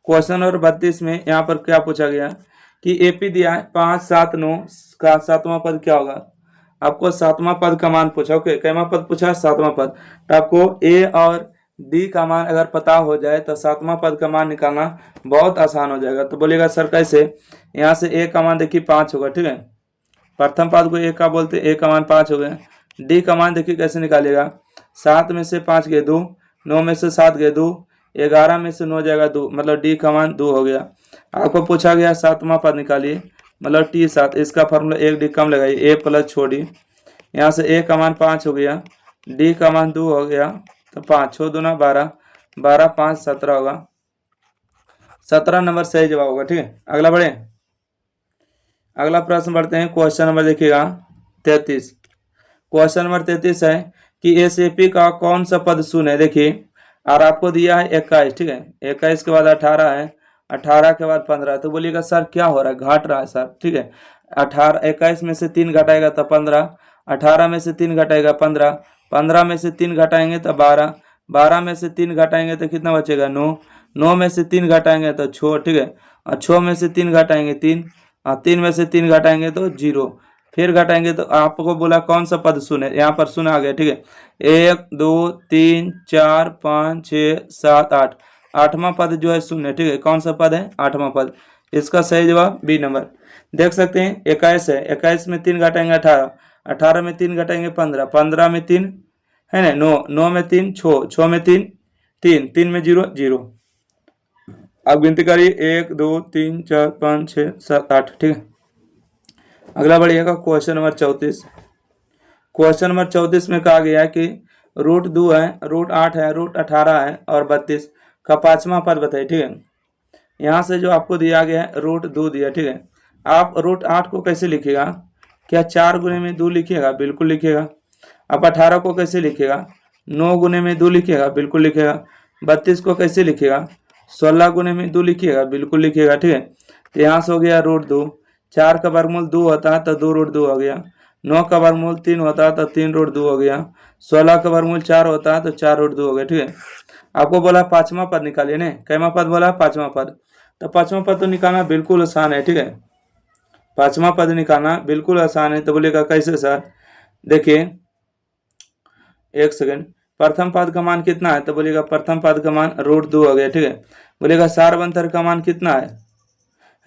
Question number 32 में यहाँ पर क्या पूछा गया कि एपी दिया है 5, 7, 9 का सातवां पद क्या होगा। आपको सातवां पद का मान पूछा। ओके, कैमा पद पूछा, सातवां पद। तो आपको ए और डी का मान अगर पता हो जाए तो सातवां पद का मान निकालना बहुत आसान हो जाएगा। तो बोलिएगा सर कैसे। यहाँ से ए का मान देखिए 5 होगा, ठीक है। प्रथम पद को ए का बोलते, ए का मान 5 हो गया। डी का मान देखिए कैसे निकालिएगा। 7 में से 5 गए 2, 9 में से 7 गए 2, 11 में से 9 जाएगा 2, मतलब डी का मान 2 हो गया। आपको पूछा गया सातवां पद निकालिए, मतलब T7। इसका फॉर्मूला 1 डी कम लगाइए, ए प्लस छोड़ी। यहाँ से ए का मान 5 हो गया, डी का मान 2 हो गया, तो 5 6 दूना 12, 12 5 17 होगा। 17 नंबर सही जवाब होगा, ठीक है। अगला बढ़े, अगला प्रश्न बढ़ते हैं। क्वेश्चन नंबर देखिएगा 33। क्वेश्चन नंबर 33 है कि एसएपी का कौन सा पद शून्य है। देखिए, और आपको दिया है 21, ठीक है। 21 के बाद 18 है, 18 के बाद 15। तो बोलिएगा सर क्या हो रहा है, घट रहा है सर, ठीक है। 18 21 में से 3 घटाएगा तो 15, 18 में से 3 घटाएगा 15, 15 में से 3 घटाएंगे तो 12, 12 में से 3 घटाएंगे तो कितना बचेगा 9, 9 में से 3 घटाएंगे तो 6, ठीक है। और 6 में से 3 घटाएंगे 3, और 3 में से 3 घटाएंगे तो 0, फिर घटाएंगे तो आपको बोला कौन सा पद शून्य है। यहाँ पर शून्य आ गया, ठीक है। 1 2 3 4 5 6 7 8, आठवां पद जो है शून्य, ठीक है। कौन सा पद है, आठवां पद। इसका सही जवाब बी नंबर। देख सकते हैं 21 है, 21 में 3 घटाएंगे 18, 18 में 3 घटाएंगे 15, 15 में 3 है ना 9, 9 में 3 6, 6 में 3 3, 3 में 0 0। अब गिनती करिए 1 2 3 4 5 6 7 8, ठीक है। अगला बढ़िएगा क्वेश्चन नंबर 34। क्वेश्चन नंबर 34 में कहा गया है कि रूट 2 है, रूट 8 है, रूट 18 है और 32 का पांचवा पद बताइए, ठीक है। यहाँ से जो आपको दिया गया है रूट 2 दिया, ठीक है। आप रूट 8 को कैसे लिखिएगा, क्या 4 गुने में 2 लिखिएगा, बिल्कुल लिखिएगा। आप 18 को कैसे लिखिएगा, 9 गुने में 2 लिखिएगा, बिल्कुल लिखिएगा। 32 को कैसे लिखिएगा, 16 गुने में 2 लिखिएगा, बिल्कुल लिखिएगा, ठीक है। तो यहाँ से हो गया रूट 2। 4 का वर्गमूल 2 होता है तो 2 रूट 2 हो गया। 9 का वर्गमूल 3 होता है तो 3 रूट 2 हो गया। 16 का वर्गमूल 4 होता है तो 4 रूट 2 हो गया, ठीक है। आपको बोला पांचवा पद निकालिए ने, कैमा पद बोला, पांचवा पद। तो पांचवा पद तो निकालना बिल्कुल आसान है, ठीक है। पांचवा पद निकालना बिल्कुल आसान है। तो बोलेगा कैसे सर, देखिए एक सेकंड। प्रथम पद का मान कितना है, तो बोलेगा प्रथम पद का मान रूट 2 हो गया, ठीक है। बोलेगा सारवंतर का मान कितना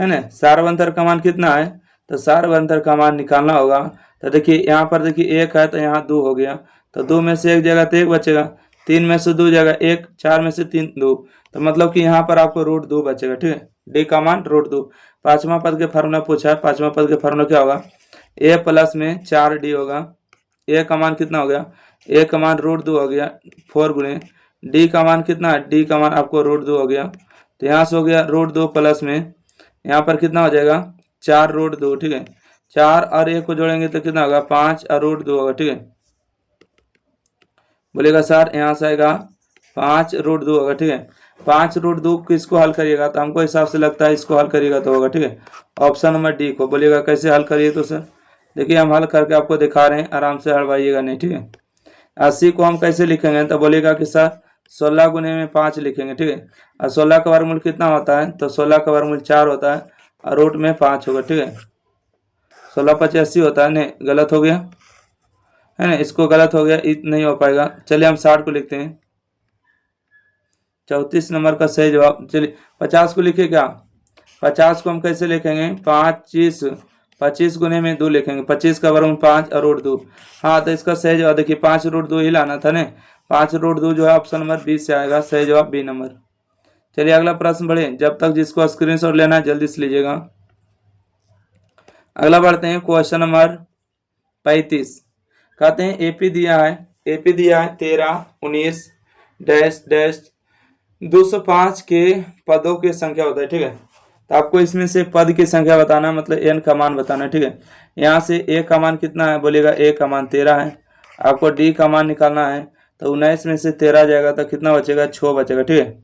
है ना, सारवंतर का मान कितना है, तो सारवंतर का मान निकालना होगा। तो देखिए यहाँ पर देखिए 1 है तो यहाँ 2 हो गया, तो 2 में से 1 जगह तो 1 बचेगा, 3 में से 2 जगह 1, 4 में से 3 2, तो मतलब कि यहाँ पर आपको रूट 2 बचेगा, ठीक है। डी का मान रूट 2। पांचवा पद के फार्मूला पूछा है, पांचवा पद के फार्मूला क्या होगा, ए प्लस में 4D होगा। ए का मान कितना हो गया, ए का मान रूट 2 हो गया 4 गुने। डी का मान कितना है, डी का मान आपको रूट 2 हो गया। तो यहाँ से हो गया रूट 2 प्लस में यहाँ पर कितना हो जाएगा 4 रूट 2, ठीक है। 4 और 1 को जोड़ेंगे तो कितना होगा 5 और रूट 2 होगा, ठीक है। बोलेगा सर यहाँ से आएगा 5 रूट 2 होगा, ठीक है। 5 रूट 2 किसको हल करिएगा, तो हमको हिसाब से लगता है इसको हल करिएगा तो होगा, ठीक है। ऑप्शन नंबर डी को। बोलिएगा कैसे हल करिए, तो सर देखिए हम हल करके आपको दिखा रहे हैं, आराम से हड़वाइएगा नहीं, ठीक है। 80 को हम कैसे लिखेंगे, तो बोलेगा कि सर 16 गुने में 5 लिखेंगे, ठीक है। और 16 का वर्गमूल कितना होता है, तो 16 का वर्गमूल 4 होता है और रूट में 5 होगा, ठीक है। 16 5 80 होता है, नहीं गलत हो गया है ना, इसको गलत हो गया, नहीं हो पाएगा। चलिए हम 60 को लिखते हैं। 34 नंबर का सही जवाब। चलिए 50 को लिखे क्या, 50 को हम कैसे लिखेंगे, 25 गुने में 2 लिखेंगे। 25 का वर्गमूल 5 और रूट 2। हाँ तो इसका सही जवाब देखिए 5 रूट 2 ही लाना था ना, 5 रूट 2 जो है ऑप्शन नंबर 20 से आएगा, सही जवाब बी नंबर। चलिए अगला प्रश्न बढ़े, जब तक जिसको स्क्रीनशॉट लेना है जल्दी से लीजिएगा। अगला बढ़ते हैं क्वेश्चन नंबर 35। कहते हैं एपी दिया है, एपी दिया है 13 19 डैश डैश 205 के पदों की संख्या होता है, ठीक है। तो आपको इसमें से पद की संख्या बताना, मतलब एन का मान बताना, ठीक है। यहाँ से ए का मान कितना है, बोलेगा ए का मान 13 है। आपको डी का मान निकालना है, तो 19 में से 13 जाएगा तो कितना बचेगा 6 बचेगा, ठीक है।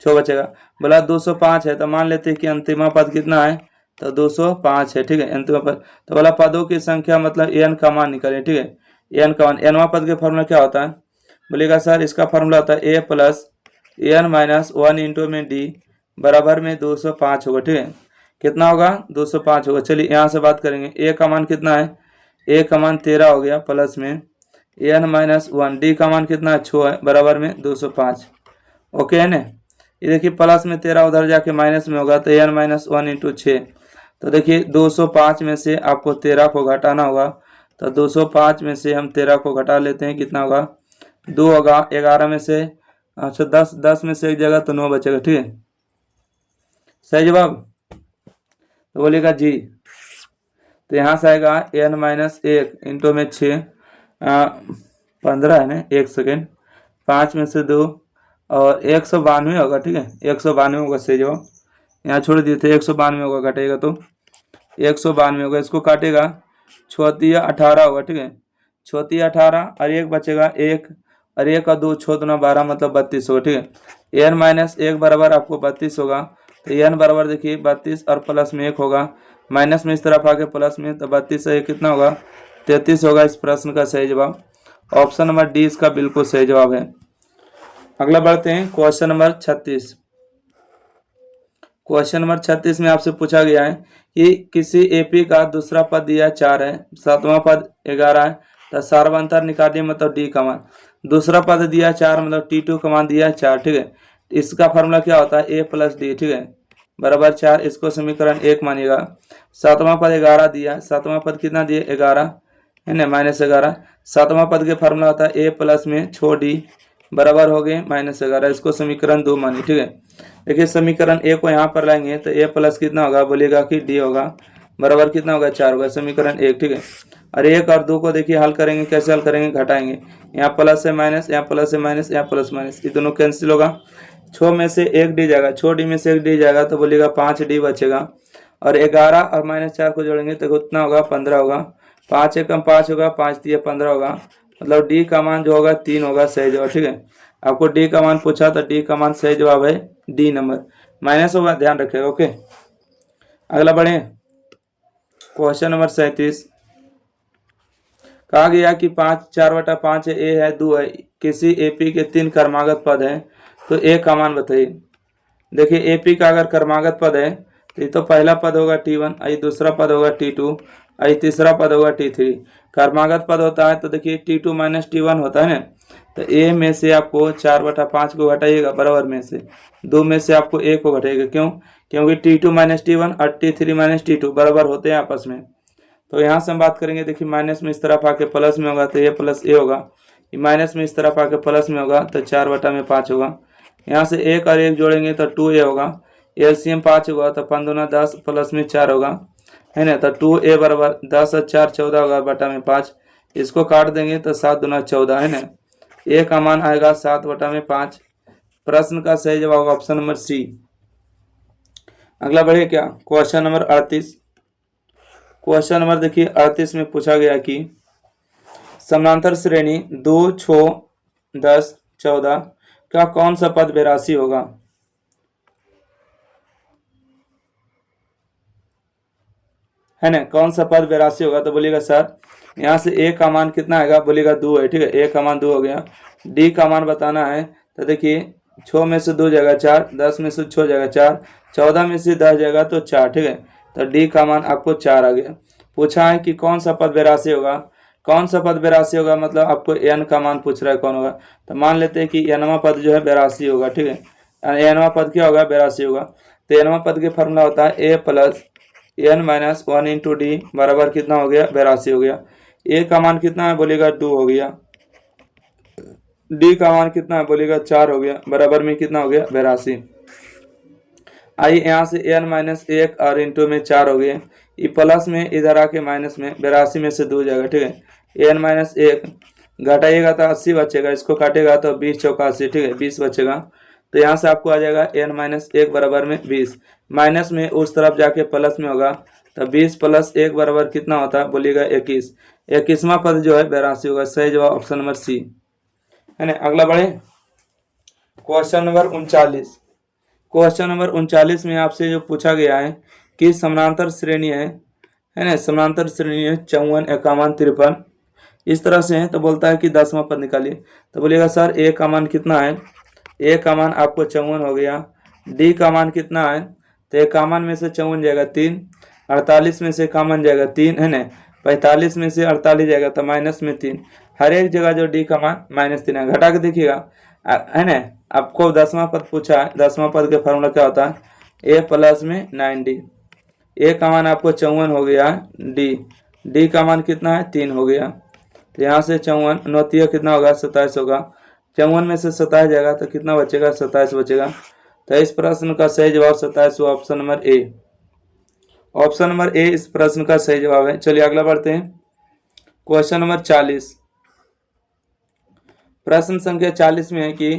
6 बचेगा। बोला 205 है, तो मान लेते हैं कि अंतिम पद कितना है, तो 205 है, ठीक है अंतिम पद। तो बोला पदों की संख्या मतलब एन का मान निकालें, ठीक है। एन का मान, एनवा पद के फॉर्मूला क्या होता है, बोलेगा सर इसका फॉर्मूला होता है A plus N minus 1 into में डी बराबर में 205 होगा। ठीक है, कितना होगा 205 होगा। चलिए यहाँ से बात करेंगे, ए का मान कितना है, ए का मान 13 हो गया प्लस में n माइनस 1, डी का मान कितना है 6 है बराबर में 205। ओके है ना। ये देखिए प्लस में 13 उधर जाके माइनस में होगा तो n माइनस 1 इंटू 6। तो देखिए 205 में से आपको 13 को घटाना होगा, तो 205 में से हम 13 को घटा लेते हैं, कितना होगा 2 होगा। 11 में से अच्छा 10 में से एक जगह तो 9 बचेगा। ठीक है, सही जवाब। तो बोलिएगा जी। तो यहाँ से आएगा n माइनस 1 इंटू में 6 15 है ना, 1 सेकेंड, 5 में से 2 और 192 होगा। ठीक है, 192 होगा सही जवाब। यहाँ छोड़ दिए थे, 192 होगा, घटेगा तो 192 होगा। इसको काटेगा 6 18 होगा। ठीक है, 6 18 और 1 बचेगा 1 और 1 का 2 6 दूना 12 मतलब 32 होगा। ठीक है, n माइनस 1 बराबर आपको 32 होगा। तो n बराबर देखिए 32 और प्लस में 1 होगा, माइनस में इस तरफ आके प्लस में, तो 32 से 1 कितना होगा 33 होगा। इस प्रश्न का सही जवाब ऑप्शन नंबर डी इसका बिल्कुल सही जवाब है। अगला बढ़ते हैं क्वेश्चन नंबर 36। क्वेश्चन नंबर 36 में आपसे पूछा गया है कि किसी एपी का दूसरा पद दिया 4 है, सातवां पद 11 है, तो सार्वंतर निकालिए मतलब डी का मान। दूसरा पद दिया 4 मतलब T2 का मान दिया 4। ठीक है, इसका फार्मूला क्या होता है a प्लस डी। ठीक है, बराबर 4, इसको समीकरण 1 मानिएगा। सातवां पद 11 दिया, सातवां पद कितना दिए 11 है ना, माइनस 11। सातवां पद के फार्मूला होता है a प्लस में छो डी बराबर हो गए माइनस 11, इसको समीकरण 2 मानिए। ठीक है, देखिए समीकरण a को यहाँ पर लाएंगे तो a प्लस कितना होगा, बोलिएगा कि d होगा, बराबर कितना होगा 4 होगा, समीकरण 1। ठीक है, और 1 और 2 को देखिए हल करेंगे, कैसे हल करेंगे, घटाएंगे, यहाँ प्लस से माइनस, यहाँ प्लस से माइनस, यहाँ प्लस माइनस, ये दोनों कैंसिल होगा। 6 में से 1 डी जाएगा, 6 डी में से 1 डी जाएगा तो बोलिएगा 5 डी बचेगा। और 11 और माइनस 4 को जोड़ेंगे तो कितना होगा 15 होगा। 5 एकम 5 होगा, 5 दिए 15 होगा, मतलब डी का मान जो होगा 3 होगा सही जवाब। ठीक है, आपको डी का मान पूछा तो डी का मान सही जवाब है डी नंबर, माइनस होगा, ध्यान रखिएगा। ओके, अगला बढ़े क्वेश्चन नंबर 37। कहा गया कि 4/5 ए है 2 है, किसी एपी के 3 क्रमागत पद हैं, तो ए का मान बताइए। देखिए एपी का अगर क्रमागत पद है तो ये तो पहला पद होगा T1, ये दूसरा पद होगा T2, ये तीसरा पद होगा T3। क्रमागत पद होता है तो देखिए T2 माइनस T1 होता है ना, तो ए में से आपको 4/5 को घटाइएगा, बराबर में से 2 में से आपको ए को घटाइएगा। क्यों, क्योंकि T2 माइनस T1 और T3 माइनस T2 बराबर होते हैं आपस में। तो यहाँ से हम बात करेंगे, देखिए माइनस में इस तरफ आके प्लस में होगा तो ए प्लस ए होगा, माइनस में इस तरफ आके प्लस में होगा तो 4/5 होगा। यहाँ से 1 और 1 जोड़ेंगे तो 2a होगा, एलसीएम 5 होगा तो 5 दूना 10 प्लस में 4 होगा, है ना, तो 2a बराबर 10 और 4 14 होगा बटा में 5, इसको काट देंगे तो 7 दूना 14 है ना, a का मान आएगा 7/5। प्रश्न का सही जवाब ऑप्शन नंबर सी। अगला बढ़े क्या क्वेश्चन नंबर 38। क्वेश्चन नंबर देखिए 38 में पूछा गया कि समानांतर श्रेणी 2 6 10 14 का कौन सा पद 82 होगा। है ना, कौन सा पद 82 होगा, तो बोलिएगा सर यहाँ से ए का मान कितना आएगा, बोलिएगा 2 है। ठीक है, ए का मान 2 हो गया। डी का मान बताना है तो देखिए 6 में से 2 जाएगा 4, 10 में से 6 जाएगा 4, 14 में से 10 जाएगा तो 4। ठीक है, तो डी का मान आपको 4 आ गया। पूछा है कि कौन सा पद 82 होगा, कौन सा पद 82 होगा, मतलब आपको एन का मान पूछ रहा है कौन होगा, तो मान लेते हैं कि एनवा पद जो है 82 होगा। ठीक है, एनवा पद क्या होगा 82 होगा। तो एनवा पद के फॉर्मूला होता है A plus N minus 1 into D बराबर कितना हो गया 82 हो गया। ए का मान कितना है, बोलेगा 2 हो गया। डी का मान कितना है, बोलेगा 4 हो गया, बराबर में कितना हो गया 82। आइए यहाँ से एन माइनस 1 और इंटू में 4 हो गए, ये प्लस में इधर आके माइनस में 82 में से 2 जाएगा। ठीक है, एन माइनस 1 घटाइएगा तो 80 बचेगा, इसको काटेगा तो 20 चौका 80। ठीक है, 20 बचेगा। तो यहाँ से आपको आ जाएगा एन माइनस 1 बराबर में 20, माइनस में उस तरफ जाके प्लस में होगा तो 20 प्लस 1 बराबर कितना होता है, बोलिएगा 21। 21वां पद जो है 82 होगा, सही जवाब ऑप्शन नंबर सी है ना। अगला बढ़े क्वेश्चन नंबर 39। क्वेश्चन नंबर 39 में आपसे जो पूछा गया है कि समानांतर श्रेणी है ना, समानांतर श्रेणी है 54 51 53 इस तरह से है, तो बोलता है कि 10वां पद निकालिए। तो बोलिएगा सर ए का मान कितना है, ए का मान आपको 54 हो गया डी का मान कितना है, तो 51 में से 54 जाएगा 3, 48 में से 51 जाएगा 3 है ना, 45 में से 48 जाएगा तो माइनस में 3। हर एक जगह जो डी का मान -3 है, घटा के देखिएगा है ना। आपको 10वां पद पूछा है, 10वां पद का फॉर्मूला क्या होता है, ए प्लस में 9d। ए का मान आपको 54 हो गया, डी का मान कितना है 3 हो गया, तो यहाँ से 54 9 कितना होगा 27 होगा, 54 में से 27 जाएगा तो कितना बचेगा 27 बचेगा। तो इस प्रश्न का सही जवाब 27 हुआ, option number A. Option number A इस प्रश्न का सही जवाब है। चलिए अगला बढ़ते हैं, क्वेश्चन नंबर 40। प्रश्न संख्या 40 में है कि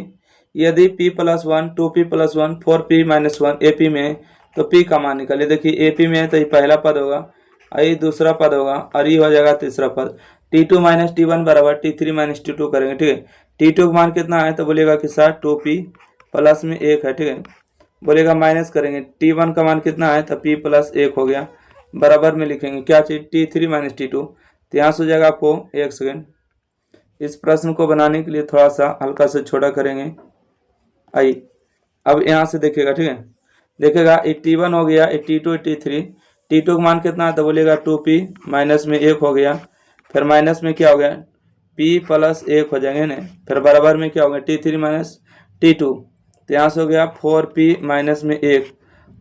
यदि p+1 2p+1 4p-1 AP में तो p का मान निकालिए। देखिए AP में है तो ये पहला पद होगा, ये दूसरा पद होगा और ये हो जाएगा तीसरा पद। t2 - t1 बराबर t3 - t2 करेंगे, ठीक है। t2 का मान कितना है तो बोलेगा कि सर 2p प्लस में 1 है, ठीक है। बोलेगा माइनस करेंगे, t1 का मान कितना है तो p + 1 हो गया, बराबर में लिखेंगे क्या चीज t3 - t2, तो यहाँ से हो जाएगा आपको 1 सेकेंड। इस प्रश्न को बनाने के लिए थोड़ा सा हल्का से छोटा करेंगे। आई अब यहाँ से देखिएगा, ठीक है। देखिएगा ये t1 हो गया, ये t2 t3, t2 का मान कितना है तो बोलेगा 2p माइनस में 1 हो गया, फिर माइनस में क्या हो गया p + 1 हो जाएंगे ना, फिर बराबर में क्या हो गया t3 - t2, तो यहाँ से हो गया 4p माइनस में 1,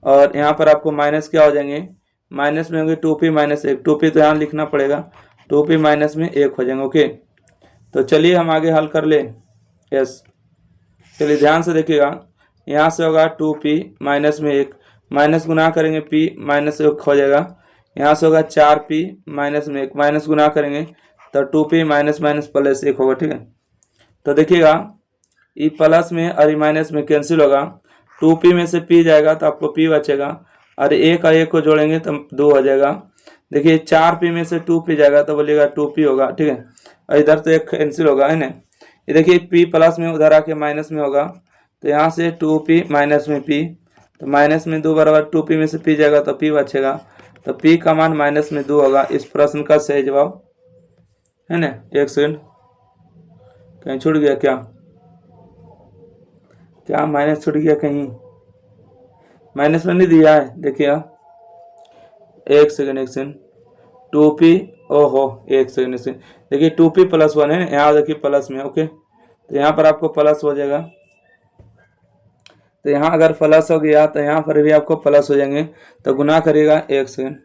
और यहाँ पर आपको माइनस क्या हो जाएंगे, माइनस में होंगे 2p - 1, 2p तो यहाँ लिखना पड़ेगा, 2p माइनस में 1 हो जाएंगे। ओके, तो चलिए हम आगे हल कर ले। यस, चलिए ध्यान से देखिएगा, यहाँ से होगा 2p माइनस में 1, माइनस गुना करेंगे p माइनस 1 हो जाएगा, यहाँ से होगा 4p माइनस में 1, माइनस गुना करेंगे तो 2p माइनस माइनस प्लस 1 होगा, ठीक है। तो देखिएगा ये प्लस में और ये माइनस में कैंसिल होगा, 2p में से p जाएगा तो आपको p बचेगा, और 1 और 1 को जोड़ेंगे तो 2 हो जाएगा। देखिए 4p में से 2p जाएगा तो बोलिएगा 2p होगा, ठीक है, और इधर से 1 कैंसिल होगा है ना। ये देखिए p प्लस में उधर आके माइनस में होगा, तो यहाँ से 2p माइनस में p, तो माइनस में 2 बराबर 2p में से p जाएगा तो p बचेगा, तो p का मान माइनस में 2 होगा। इस प्रश्न का सही जवाब है ना। 1 सेकंड, कहीं छूट गया क्या, क्या माइनस छूट गया कहीं, माइनस में नहीं दिया है, देखिए 1 सेकंड 2p, ओहो 1 सेकंड देखिए 2p + 1 है, यहाँ देखिए प्लस में। ओके, तो यहाँ पर आपको प्लस हो जाएगा, तो यहाँ अगर प्लस हो गया तो यहाँ पर भी आपको प्लस हो जाएंगे, तो गुना करिएगा। 1 सेकंड,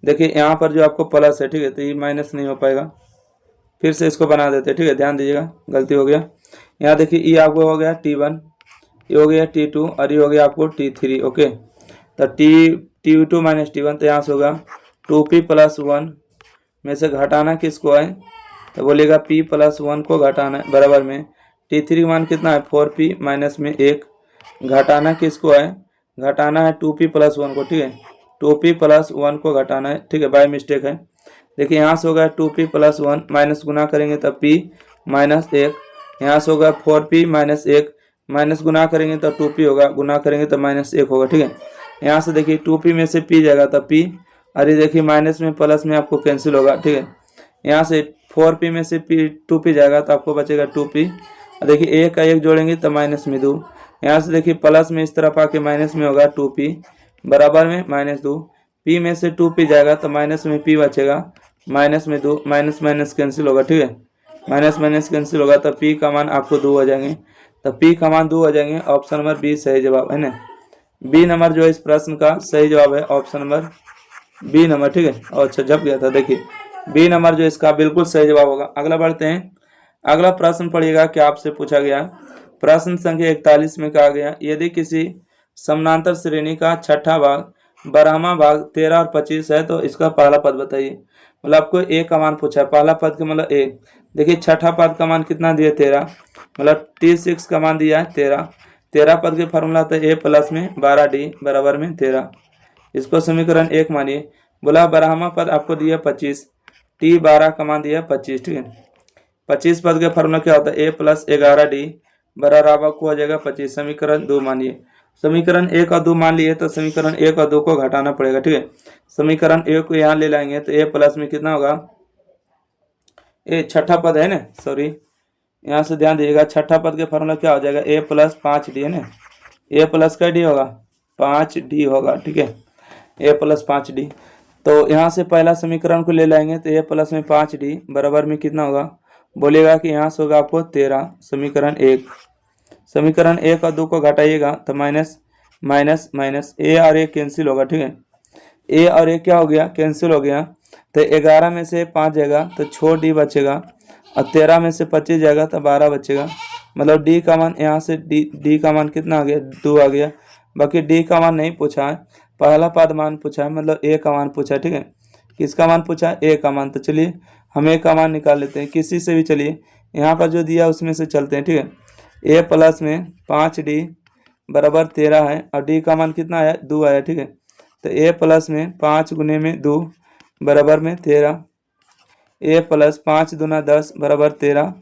देखिए यहाँ पर जो आपको प्लस है, ठीक है, तो ये माइनस नहीं हो पाएगा, फिर से इसको बना देते हैं, ठीक है, ध्यान दीजिएगा, गलती हो गया। यहाँ देखिए ये आपको हो गया t1, ये हो गया t2 और ये हो गया आपको t3। ओके, तो t2 - t1, तो यहाँ से होगा 2p + 1 में से घटाना किसको है तो बोलेगा p + 1 को घटाना है, बराबर में t3 का मान कितना है 4p माइनस में 1, घटाना किसको है, घटाना है 2p + 1 को, ठीक है, 2p + 1 को घटाना है, ठीक है, बाय मिस्टेक है। देखिए यहाँ से होगा 2p + 1 माइनस गुना करेंगे तब p - 1, यहाँ से होगा 4p - 1 माइनस गुना करेंगे तो 2p होगा, गुना करेंगे तो -1 होगा, ठीक है। यहाँ से देखिए 2p में से p जाएगा तब p, अरे देखिए माइनस में प्लस में आपको कैंसिल होगा, ठीक है। यहाँ से 4p में से 2p जाएगा तो आपको बचेगा 2p, देखिए 1 का 1 जोड़ेंगे तो माइनस में 2, यहाँ से देखिए प्लस में इस तरफ आके माइनस में होगा 2p, बराबर में -2, p में से 2p जाएगा तो माइनस में p बचेगा, माइनस में 2, माइनस माइनस कैंसिल होगा, ठीक है, माइनस माइनस कैंसिल होगा तो p का मान आपको 2 हो जाएंगे, तो p का मान 2 हो जाएंगे। ऑप्शन नंबर बी सही जवाब है ना। बी नंबर जो इस प्रश्न का सही जवाब है, ऑप्शन नंबर बी नंबर, ठीक है। और अच्छा जब गया था, देखिए बी नंबर जो इसका बिल्कुल सही जवाब होगा। अगला बढ़ते हैं, अगला प्रश्न पढ़िएगा क्या आपसे पूछा गया। प्रश्न संख्या 41 में कहा गया यदि किसी समानांतर श्रेणी का छठा भाग 12वां भाग 13 और 25 है तो इसका पहला पद बताइए। मतलब आपको ए का मान पूछा है, पहला पद का मतलब ए। देखिए छठा पद का मान कितना दिया 13, मतलब t6 का मान दिया है 13, 13 पद के फॉर्मूला था a प्लस में 12d बराबर में 13, इसको समीकरण 1 मानिए। बोला 12वां पद आपको दिया 25, t12 का मान दिया 25, ठीक है। 25 पद के फॉर्मूला क्या होता है a + 11d बराबर आपको हो जाएगा 25, समीकरण 2 मानिए। समीकरण 1 और 2 मान लिए तो समीकरण 1 और 2 को घटाना पड़ेगा, ठीक है। समीकरण 1 को यहाँ ले लाएंगे तो a प्लस में कितना होगा, ए छठा पद है ना, सॉरी यहाँ से ध्यान दीजिएगा, छठा पद के फॉर्मूला क्या हो जाएगा a + 5d है ना, ए प्लस का डी होगा 5d होगा, ठीक है, ए प्लस 5d। तो यहाँ से पहला समीकरण को ले लाएंगे तो ए प्लस में 5d बराबर में कितना होगा, बोलेगा कि यहाँ से होगा आपको 13, समीकरण 1 और 2 को घटाइएगा तो माइनस माइनस माइनस, ए और ए कैंसिल होगा, ठीक है, ए और ए क्या हो गया, कैंसिल हो गया। तो 11 में से 5 जाएगा तो 6d बचेगा, और 13 में से 25 जाएगा तो 12 बचेगा। मतलब डी का मान यहाँ से डी का मान कितना आ गया, 2 आ गया। बाकी डी का मान नहीं पूछा है, पहला पद मान पूछा है, मतलब ए का मान पूछा है, ठीक है। किसका मान पूछा है, ए का मान। तो चलिए हम ए का मान निकाल लेते हैं किसी से भी, चलिए यहाँ पर जो दिया उसमें से चलते हैं, ठीक है। ए प्लस में 5d बराबर 13 है, और डी का मान कितना आया, 2 आया, ठीक है। तो ए प्लस में 5 गुने में 2 बराबर में 13, ए प्लस 5 दूना 10 बराबर 13।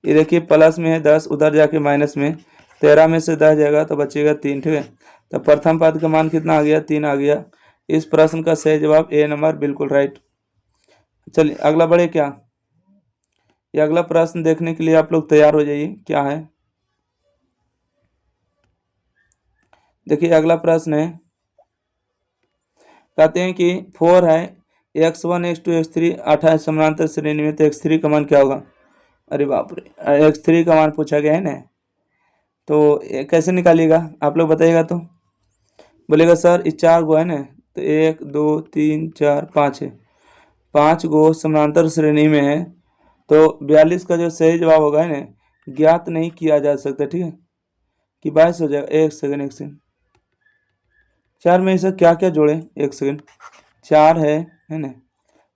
ये देखिए प्लस में है 10, उधर जाके माइनस में, 13 में से 10 जाएगा तो बचेगा 3, ठीक है। तो प्रथम पद का मान कितना आ गया, 3 आ गया। इस प्रश्न का सही जवाब ए नंबर बिल्कुल राइट। चलिए अगला बढ़े क्या, ये अगला प्रश्न देखने के लिए आप लोग तैयार हो जाइए, क्या है देखिए। अगला प्रश्न है, कहते हैं कि 4 है, x1 x2 x3 8 है समानांतर श्रेणी में, तो x3 का मान क्या होगा। अरे बाप रे, x3 का मान पूछा गया है ना, तो कैसे निकालिएगा आप लोग बताइएगा। तो बोलेगा सर ये 4 गो है ना, तो 1 2 3 4 5 है, 5 गो समानांतर श्रेणी में है, तो 42 का जो सही जवाब होगा है ना, ज्ञात नहीं किया जा सकता, ठीक है, कि 22 हो जाएगा। एक सेकंड 4 में ऐसा क्या क्या जोड़े, एक सेकंड, 4 है ना,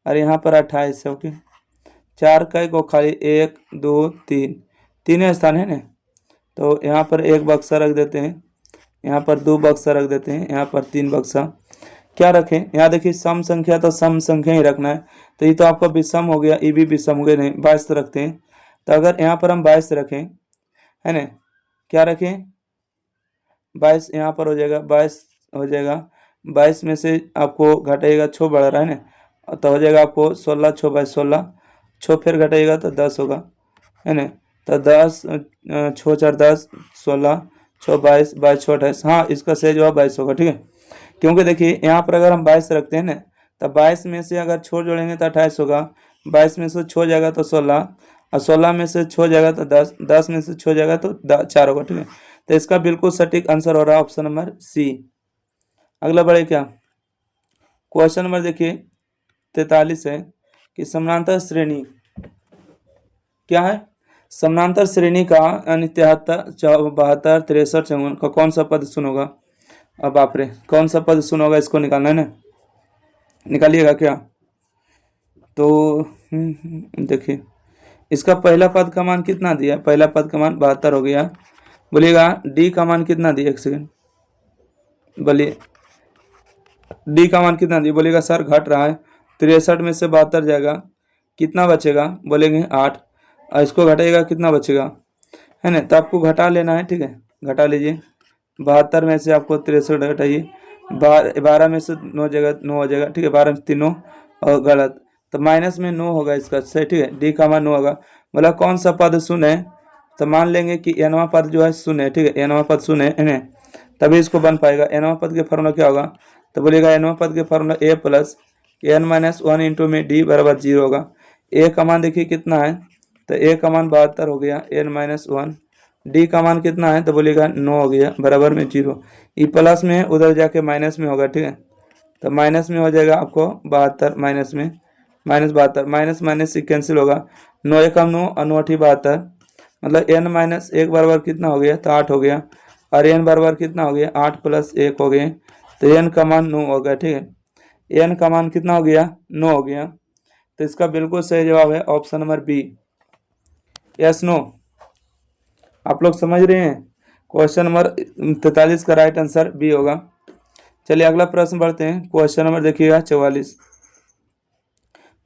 और यहाँ पर 28 है, ओके। 4 का को खाली 1 2 3 तीन स्थान है ना, तो यहाँ पर एक बक्सा रख देते हैं, यहाँ पर 2 बक्सा रख देते हैं, यहाँ पर 3 बक्सा। क्या रखें, यहाँ देखिए सम संख्या तो सम संख्या ही रखना है, तो ये तो आपका विषम हो गया, ये भी विषम हो गया, नहीं 22 रखते हैं। तो अगर यहाँ पर हम 22 रखें है ना, क्या रखें 22, यहाँ पर हो जाएगा 22 हो जाएगा, 22 में से आपको घटाइएगा, 6 बढ़ रहा है ना, तो हो जाएगा आपको 16, 6 बाई 16, 6 फिर घटाइएगा तो 10 होगा, है ना। तो 10 6 4 10 16 6 22 22 6 28, हाँ इसका सही जवाब 22 होगा, ठीक है। क्योंकि देखिए यहाँ पर अगर हम 22 रखते हैं ना, तो 22 में से अगर 6 जोड़ेंगे तो 28 होगा, 22 में से 6 जाएगा तो 16, और 16 में से 6 जाएगा तो 10, 10 में से 6 जाएगा तो 4 होगा, ठीक है। तो इसका बिल्कुल सटीक आंसर हो रहा है ऑप्शन नंबर सी। अगला बढ़े क्या, क्वेश्चन नंबर देखिए 43 है कि समानांतर श्रेणी क्या है, समानांतर श्रेणी का यानी 73 72 63 54 का कौन सा पद शून्य होगा। अब बाप रे, कौन सा पद शून्य होगा, इसको निकालना है ना, निकालिएगा क्या। तो देखिए इसका पहला पद का मान कितना दिया, पहला पद का मान 72 हो गया। बोलिएगा डी का मान कितना दिया, एक सेकंड बोलिए, डी का मान कितना दिया, बोलेगा सर घट रहा है, 63 में से 72 जाएगा, कितना बचेगा, बोलेंगे 8, और इसको घटाइएगा कितना बचेगा, है ना। तो आपको घटा लेना है, ठीक है, घटा लीजिए, 72 में से आपको 63 घटाइए, 12 में से 9 जगह 9 हो जाएगा, ठीक है, 12 में 3 9 और गलत, तो माइनस में 9 होगा इसका सही, ठीक है। डी का मान 9 होगा। बोला कौन सा पद शून्य है, तो मान लेंगे कि एनवा पद जो है शून्य है, ठीक है, एनवा पद शून्य है ना, तभी इसको बन पाएगा। एनवा पद के फॉर्मूला क्या होगा, तो बोलेगा एनवा पद के फॉर्मूला ए प्लस एन माइनस 1 इंटू में डी बराबर 0 होगा। ए का मान देखिए कितना है, तो ए का मान 72 हो गया, एन माइनस 1, डी का मान कितना है, तो बोलेगा 9 हो गया बराबर में 0, ई प्लस में है उधर जाके माइनस में होगा, ठीक है। तो माइनस में हो जाएगा आपको 72, माइनस में माइनस 72, माइनस माइनस से कैंसिल होगा, 9 एकम 9 और 9 अठी 72, मतलब एन माइनस 1 बराबर कितना हो गया, तो 8 हो गया, और एन बराबर कितना हो गया, 8 प्लस 1 हो गए, तो एन का मान 9 हो गया, ठीक है। एन का मान कितना हो गया, 9 हो गया। तो इसका बिल्कुल सही जवाब है option number B, yes no. आप लोग समझ रहे हैं, क्वेश्चन नंबर 43 का राइट आंसर बी होगा। चलिए अगला प्रश्न बढ़ते हैं, क्वेश्चन नंबर देखिएगा 44।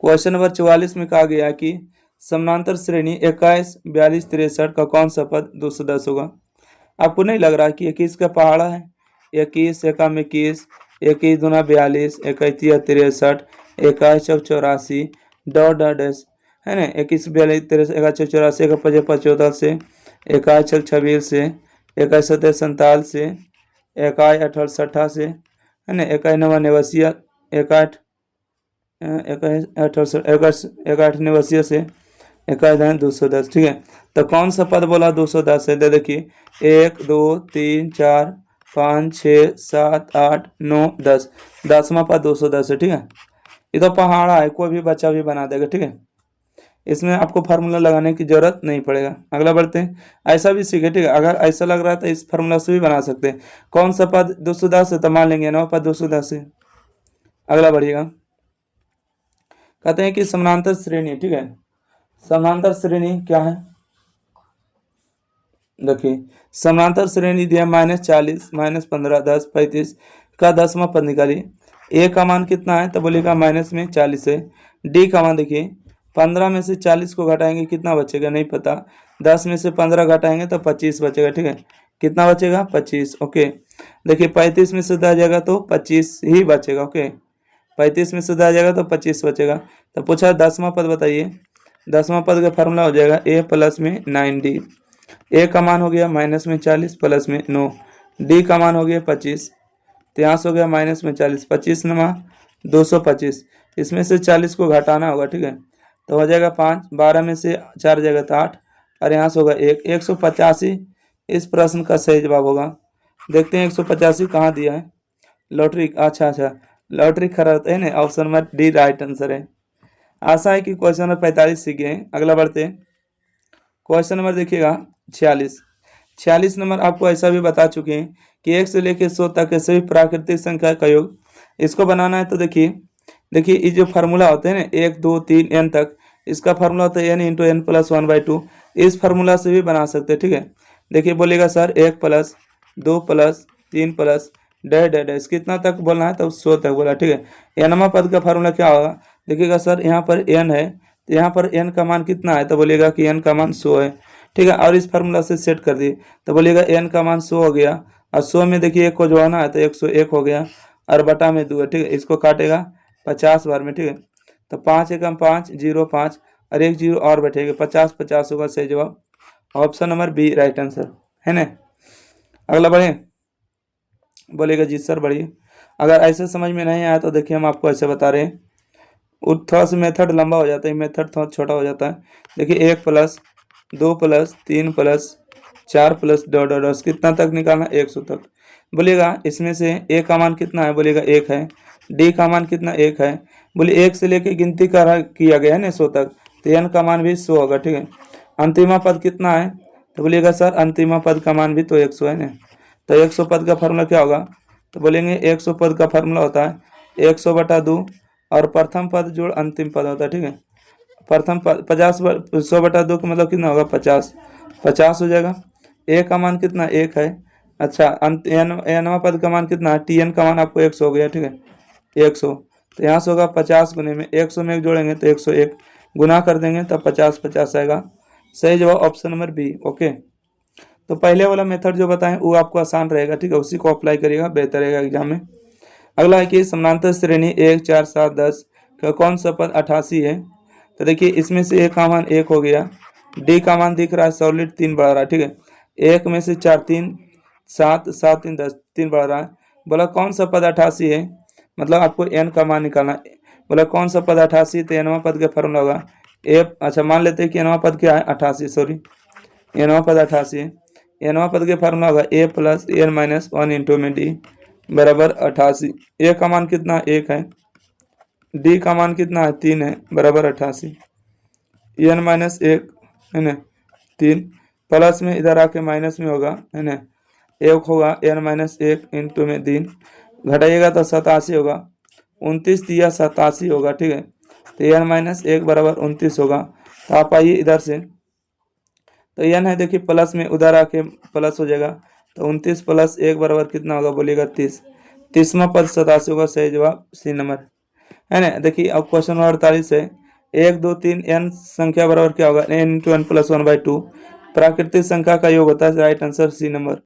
क्वेश्चन नंबर 44 में कहा गया कि समानांतर श्रेणी 21 42 63 का कौन सा पद 210 होगा। आपको नहीं लग रहा कि 21 का पहाड़ा है, 21 एकम 21, 21 दूना 42, 21 63, 21 चौक 84 डॉट डॉट डैश, है ना, 21 42 63 21 84 1 5 75 से 21 छक 26 से 21 17 47 से इकाई 68 से, है ना, इकाई 9 नेवसिया, इकाठ इकाई 68 नेवसिया से इकाई 210। ठीक है, तो कौन सा पद बोला 210 है? दे देखिए 1 2 3 4 5 6 7 8 9 10, 10वां पद 210 है। ठीक है, ये तो पहाड़ा है, कोई भी बच्चा भी बना देगा। ठीक है, इसमें आपको फार्मूला लगाने की जरूरत नहीं पड़ेगा। अगला बढ़ते हैं, ऐसा भी सीखे। ठीक है, अगर ऐसा लग रहा है तो इस फार्मूला से भी बना सकते हैं। कौन सा पद 210 है? तो मान लेंगे 9 पद 210 है। अगला बढ़िएगा, कहते हैं कि समानांतर श्रेणी। ठीक है, समानांतर श्रेणी क्या है? देखिए समानांतर श्रेणी दिया -40 -15 10 35 का 10वां पद निकालिए। ए का मान कितना है? तो बोलिएगा माइनस में 40 है। डी का मान देखिए 15 में से 40 को घटाएंगे कितना बचेगा? नहीं पता। 10 में से 15 घटाएंगे तो 25 बचेगा। ठीक है, कितना बचेगा? 25। ओके, देखिए 35 में से 10 जाएगा तो 25 ही बचेगा। ओके, 35 में से 10 जाएगा तो 25 बचेगा। तो पूछा 10वां पद बताइए। 10वां पद का फार्मूला हो जाएगा ए प्लस में 9डी। ए का मान हो गया माइनस में 40 प्लस में 9, डी का मान हो गया 25, तो यहाँ से हो गया माइनस में 40, 25 नमा 225, इसमें से 40 को घटाना होगा। ठीक है, तो हो जाएगा 5, 12 में से 4 जाएगा तो 8, और यहाँ से होगा 185 इस प्रश्न का सही जवाब होगा। देखते हैं 185 कहाँ दिया है। लॉटरी, अच्छा लॉटरी खरीदते हैं ना, option number D right answer है। आशा है कि क्वेश्चन नंबर 45 सीखे हैं। अगला बढ़ते हैं, क्वेश्चन नंबर देखिएगा 46 नंबर आपको ऐसा भी बता चुके हैं कि 1 से लेकर 100 तक के सभी प्राकृतिक संख्या का योग, इसको बनाना है। तो देखिए ये जो फार्मूला होते हैं ना 1 2 3 n तक, इसका फार्मूला होता है n इंटू एन प्लस 1/2। इस फार्मूला से भी बना सकते हैं। ठीक है, देखिए बोलेगा sir 1 plus 2 plus 3 plus dash dash dash, कितना तक बोलना है? तो 100 तक बोला। ठीक है, nवां पद का फार्मूला क्या होगा? देखिएगा सर यहाँ पर n है, तो यहाँ पर n का मान कितना है? तो बोलिएगा कि n का मान 100 है। ठीक है, और इस फार्मूला से सेट कर दिए तो बोलिएगा n का मान 100 हो गया, और 100 में देखिए 1 को जोड़ना है तो 101 हो गया, और बटा में 2 है। ठीक है, इसको काटेगा 50 बार में। ठीक है, तो 5 एकम 5 0 5 और 1 0 और बैठेगा, 50 50 होगा सही जवाब। Option number B right answer है ना। अगला बढ़े, बोलेगा जी सर बढ़िए। अगर ऐसे समझ में नहीं आया तो देखिए हम आपको ऐसे बता रहे हैं, थोड़ा सा मेथड लंबा हो जाता है, मेथड थोड़ा छोटा हो जाता है। देखिए 1 plus 2 plus 3 plus 4 plus dot dot dot, कितना तक निकालना? 100 तक। बोलिएगा इसमें से ए का मान कितना है? बोलिएगा 1 है। डी का मान कितना? 1 है। बोलिए 1 से लेके गिनती किया गया है ना 100 तक, तो एन का मान भी 100 होगा। ठीक है, अंतिमा पद कितना है? तो बोलिएगा सर अंतिमा पद का मान भी तो 100 है ना। तो 100 पद का फार्मूला क्या होगा? तो बोलेंगे 100 पद का फार्मूला होता है 100/2 और प्रथम पद जोड़ अंतिम पद होता है। ठीक है, प्रथम पद 100/2 का मतलब कितना होगा? 50 हो जाएगा। ए का मान कितना? 1 है। अच्छा, एनवा पद का मान कितना है? टी एन का मान आपको 100 हो गया। ठीक है, 100, तो यहाँ से होगा 50 गुने में 100 में 1 जोड़ेंगे तो 101, गुना कर देंगे तब 50 50 आएगा। सही जवाब ऑप्शन नंबर बी। ओके, तो पहले वाला मेथड जो बताएं वो आपको आसान रहेगा। ठीक है, उसी को अप्लाई करिएगा, बेहतर रहेगा एग्जाम में। अगला है कि समानांतर श्रेणी 1 4 7 10 का कौन सा पद 88 है? तो देखिए इसमें से ए का मान 1 हो गया, डी का मान दिख रहा है सॉलिड 3 बढ़ रहा है। ठीक है, 1 में से 4 3 7 7 3 10, 3 बढ़ रहा है। बोला कौन सा पद 88 है? मतलब आपको एन का मान निकालना है। बोला कौन सा पद 88? तो एनवा पद का फॉर्मूला होगा ए। अच्छा, मान लेते हैं कि एनवा पद क्या है? 88, सॉरी एनवा पद 88 है। एनवा पद के फार्मूला होगा ए प्लस एन माइनस 1 इंटू में डी बराबर 88। ए का मान कितना? 1 है। डी का मान कितना है? 3 है, बराबर 88। एन माइनस 1 है ना 3, प्लस में इधर आके माइनस में होगा है ना 1 होगा, एन माइनस 1 इंटू में 3 घटाइएगा तो 87 होगा, 29 दिया 87 होगा। ठीक है, तो एन माइनस 1 बराबर 29 होगा। तो आप आइए इधर से, तो एन है देखिए प्लस में उधर आके प्लस हो जाएगा, तो 29 प्लस 1 बराबर कितना होगा? बोलिएगा 30। 30वां पद 87 होगा, सही जवाब सी नंबर है ना। देखिए अब क्वेश्चन नंबर 48 है, 1 2 3 n संख्या बराबर क्या होगा? n इंटू एन प्लस 1/2 प्राकृतिक संख्या का योग होता है। Right answer C number.